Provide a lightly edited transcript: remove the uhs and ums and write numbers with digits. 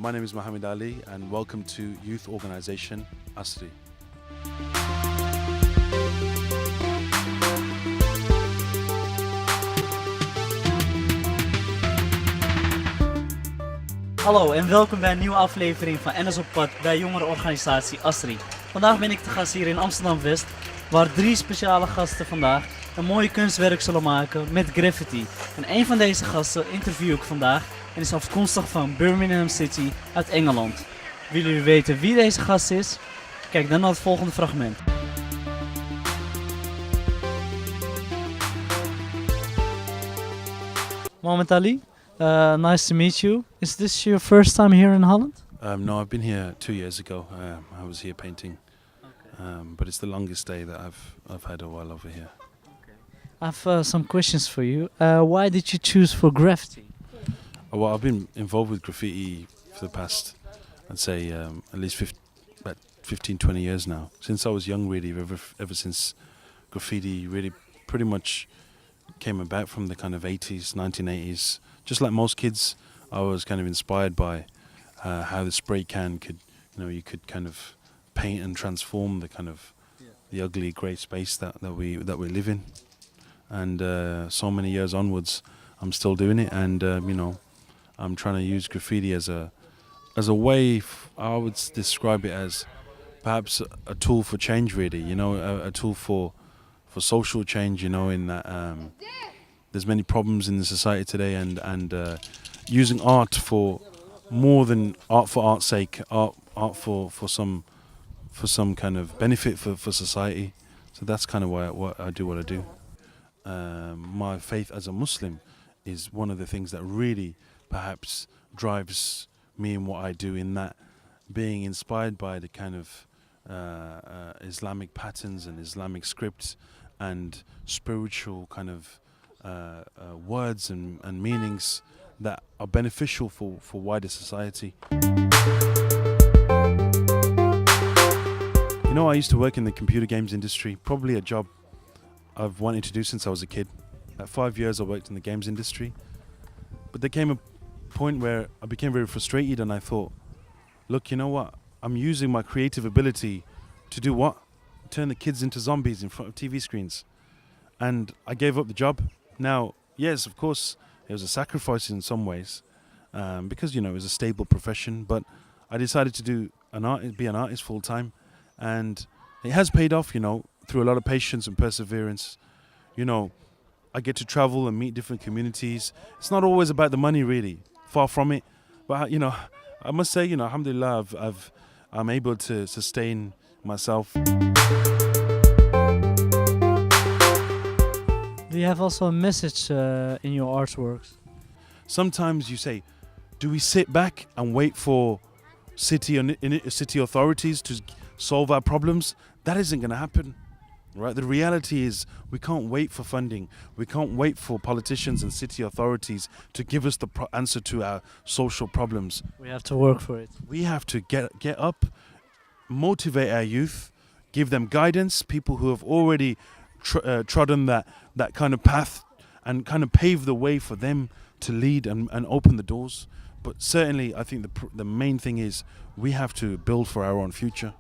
My name is Mohammed Ali and welcome to youth organization Asri. Hallo en welkom bij een nieuwe aflevering van Anass op pad bij jongerenorganisatie Asri. Vandaag ben ik te gast hier in Amsterdam-West, waar 3 speciale gasten vandaag een mooie kunstwerk zullen maken met graffiti. En een van deze gasten interview ik vandaag en is afkomstig van Birmingham City uit Engeland. Willen jullie weten wie deze gast is? Kijk dan naar het volgende fragment. Mohammed Ali, nice to meet you. Is this your first time here in Holland? No, I've been here 2 years ago. I was here painting, but it's the longest stay that I've had a while over here. I have some questions for you. Why did you choose for graffiti? Well, I've been involved with graffiti for the past, I'd say, at least 15, 20 years now. Since I was young, really, ever since graffiti really pretty much came about from the kind of 80s, 1980s. Just like most kids, I was kind of inspired by how the spray can could, you could kind of paint and transform the kind of the ugly grey space that we live in. And so many years onwards, I'm still doing it, and I'm trying to use graffiti as a way. I would describe it as perhaps a tool for change, really. A tool for social change. In that there's many problems in the society today, and using art for more than art for art's sake, art for some kind of benefit for society. So that's kind of why I do what I do. My faith as a Muslim is one of the things that really perhaps drives me in what I do, in that being inspired by the kind of Islamic patterns and Islamic scripts and spiritual kind of words and meanings that are beneficial for wider society. I used to work in the computer games industry, probably a job I've wanted to do since I was a kid. At 5 years I worked in the games industry, but there came a point where I became very frustrated, and I thought, look, you know what, I'm using my creative ability to do what? Turn the kids into zombies in front of TV screens. And I gave up the job. Now, yes, of course, it was a sacrifice in some ways, because, it was a stable profession, but I decided to be an artist full time, and it has paid off, through a lot of patience and perseverance. I get to travel and meet different communities. It's not always about the money, really, far from it. But, I must say, alhamdulillah, I'm able to sustain myself. Do you have also a message in your artworks? Sometimes you say, do we sit back and wait for city authorities to solve our problems? That isn't going to happen, right? The reality is we can't wait for funding. We can't wait for politicians and city authorities to give us the answer to our social problems. We have to work for it. We have to get up, motivate our youth, give them guidance, people who have already trodden that kind of path, and kind of pave the way for them to lead and open the doors. But certainly I think the main thing is we have to build for our own future.